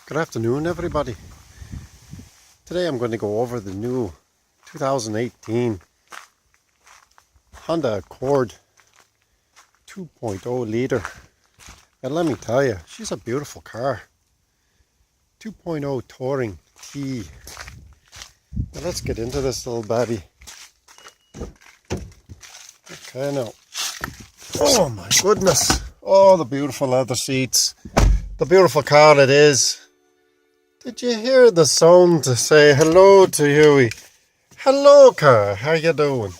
Good afternoon, everybody. Today I'm going to go over the new 2018 Honda Accord 2.0 liter. And let me tell you, she's a beautiful car. 2.0 Touring T. Now let's get into this little baby. Okay, now. Oh my goodness. Oh, the beautiful leather seats. The beautiful car it is. Did you hear the sound to say hello to Huey? Hello, car. How you doing?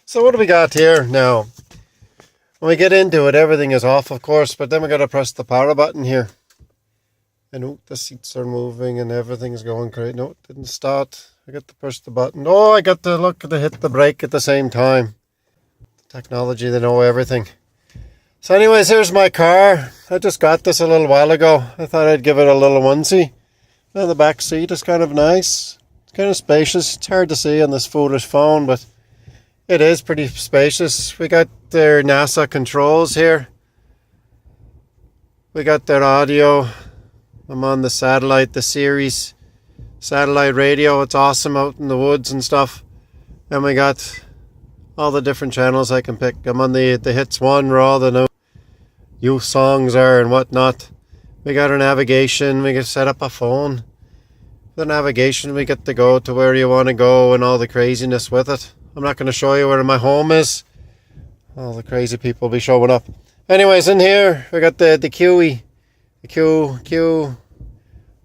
So what do we got here now? When we get into it, everything is off, of course, but then we got to press the power button here. And oh, the seats are moving and everything's going great. No, it didn't start. I got to push the button. Oh, I got to hit the brake at the same time. Technology, they know everything. So anyways, here's my car. I just got this a little while ago. I thought I'd give it a little onesie. Now the back seat is kind of nice. It's kind of spacious. It's hard to see on this foolish phone, but it is pretty spacious. We got their NASA controls here. We got their audio. I'm on the satellite, the Sirius satellite radio. It's awesome out in the woods and stuff. And we got all the different channels I can pick. I'm on the Hits 1 where all the new youth songs are and whatnot. We got our navigation. We can set up a phone. The navigation, we get to go to where you want to go and all the craziness with it. I'm not going to show you where my home is. All the crazy people will be showing up. Anyways, in here we got the QE, the Q,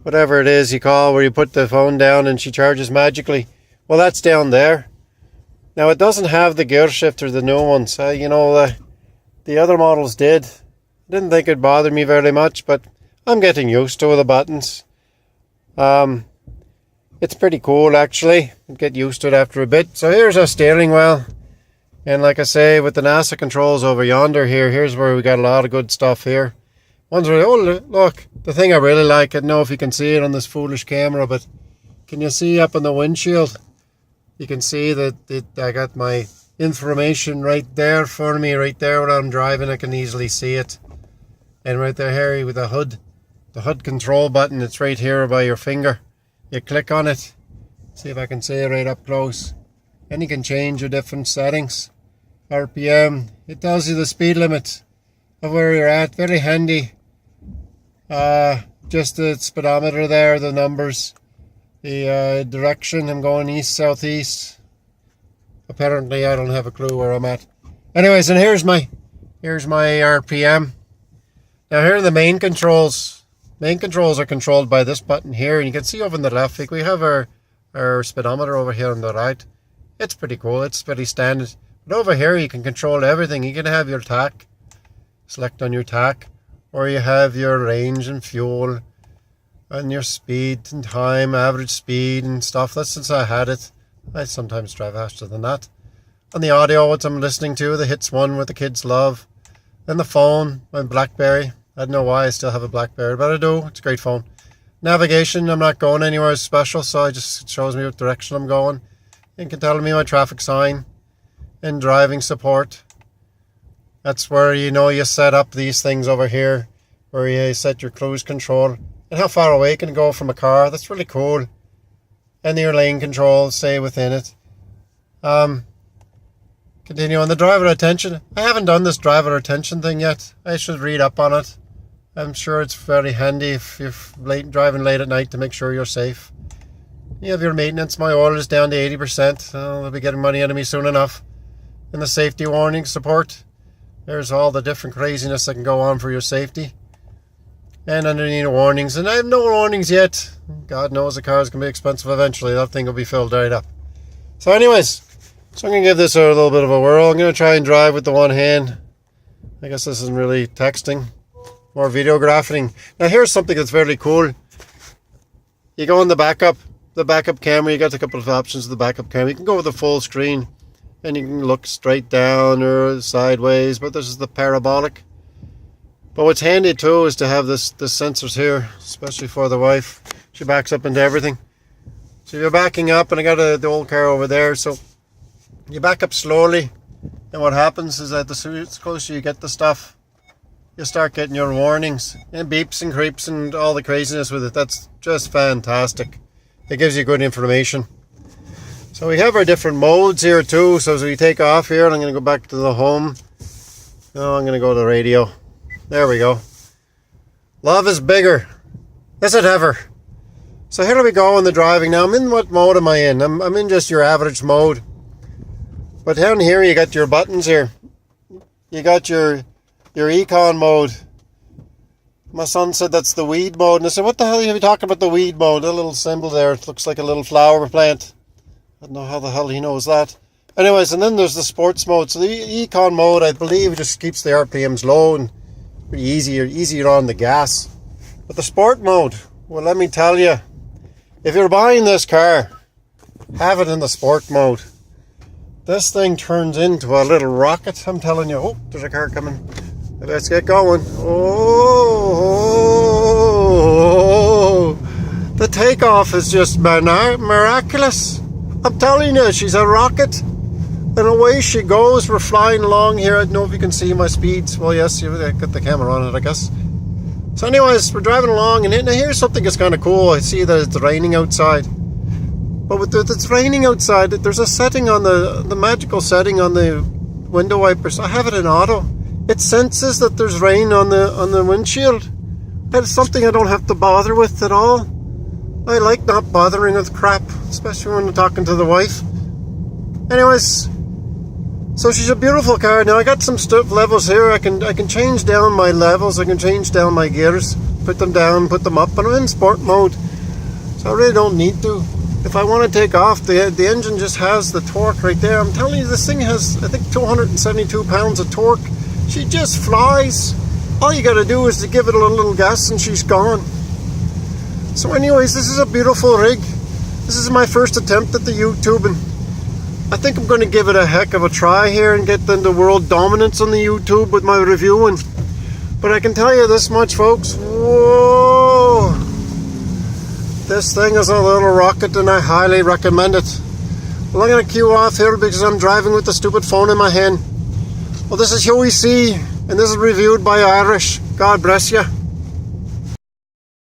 whatever it is you call, where you put the phone down and she charges magically. Well, that's down there. Now it doesn't have the gear shifter, the new ones. The other models did. I didn't think it'd bother me very much, but I'm getting used to the buttons. It's pretty cool actually. You get used to it after a bit. So here's our steering wheel. And like I say, with the NASA controls over yonder here, here's where we got a lot of good stuff here. One's really, oh look, the thing I really like, I don't know if you can see it on this foolish camera, but can you see up on the windshield? You can see that I got my information right there for me, right there when I'm driving, I can easily see it. And right there, Harry, with the HUD control button, it's right here by your finger. You click on it, see if I can see it right up close. And you can change your different settings. RPM, it tells you the speed limit of where you're at, very handy. Just the speedometer there, the numbers. The direction, I'm going east, southeast. Apparently I don't have a clue where I'm at. Anyways, and here's my RPM. Now here are the main controls. Main controls are controlled by this button here, and you can see over on the left, we have our speedometer over here on the right. It's pretty cool, it's pretty standard. But over here you can control everything. You can have your tack, select on your tack, or you have your range and fuel, and your speed and time, average speed and stuff. That's since I had it. I sometimes drive faster than that. On the audio, what I'm listening to, the Hits 1 with the kids love. And the phone, my BlackBerry. I don't know why I still have a BlackBerry, but I do. It's a great phone. Navigation, I'm not going anywhere special, so it just shows me what direction I'm going. It can tell me my traffic sign and driving support. That's where you set up these things over here, where you set your cruise control and how far away you can go from a car. That's really cool. And your lane control, say within it. Continue on the driver attention. I haven't done this driver attention thing yet. I should read up on it. I'm sure it's very handy if you're driving late at night to make sure you're safe. You have your maintenance. My oil is down to 80%. They'll be getting money out of me soon enough. And the safety warning support. There's all the different craziness that can go on for your safety. And underneath warnings. And I have no warnings yet. God knows the car is going to be expensive eventually. That thing will be filled right up. So anyways, so I'm going to give this a little bit of a whirl. I'm going to try and drive with the one hand. I guess this isn't really texting. More videographing. Now here's something that's very cool. You go on the backup camera. You got a couple of options of the backup camera. You can go with the full screen. And you can look straight down or sideways. But this is the parabolic. But what's handy too is to have this sensors here. Especially for the wife. She backs up into everything. So you're backing up. And I got the old car over there. So you back up slowly, and what happens is that the closer you get the stuff, you start getting your warnings and beeps and creeps and all the craziness with it. That's just fantastic. It gives you good information. So we have our different modes here too. So as we take off here, I'm going to go back to the home. No, I'm going to go to the radio. There we go. Love is bigger. Is it ever? So here we go in the driving now. I'm in what mode am I in? I'm in just your average mode. But down here you got your buttons here. You got your econ mode. My son said that's the weed mode. And I said, what the hell are you talking about the weed mode? A little symbol there. It looks like a little flower plant. I don't know how the hell he knows that. Anyways, and then there's the sports mode. So the econ mode, I believe, just keeps the RPMs low and pretty easier on the gas. But the sport mode, well, let me tell you, if you're buying this car, have it in the sport mode. This thing turns into a little rocket, I'm telling you. Oh, there's a car coming. Let's get going. Oh, the takeoff is just miraculous. I'm telling you, she's a rocket. And away she goes. We're flying along here. I don't know if you can see my speeds. Well, yes, you've got the camera on it, I guess. So anyways, we're driving along, and here's something that's kind of cool. I see that it's raining outside. But with it's raining outside, there's a setting on the magical setting on the window wipers. I have it in auto. It senses that there's rain on the windshield. That's something I don't have to bother with at all. I like not bothering with crap, especially when I'm talking to the wife. Anyways, so she's a beautiful car. Now I got some levels here. I can change down my levels. I can change down my gears, put them down, put them up, and I'm in sport mode. So I really don't need to. If I want to take off, the engine just has the torque right there. I'm telling you, this thing has, I think, 272 pounds of torque. She just flies. All you got to do is to give it a little gas and she's gone. So anyways, this is a beautiful rig. This is my first attempt at the YouTubing. I think I'm going to give it a heck of a try here and get into world dominance on the YouTube with my reviewing. But I can tell you this much, folks. Whoa! This thing is a little rocket and I highly recommend it. Well, I'm going to queue off here because I'm driving with the stupid phone in my hand. Well, this is Huey C, and this is reviewed by Irish. God bless you.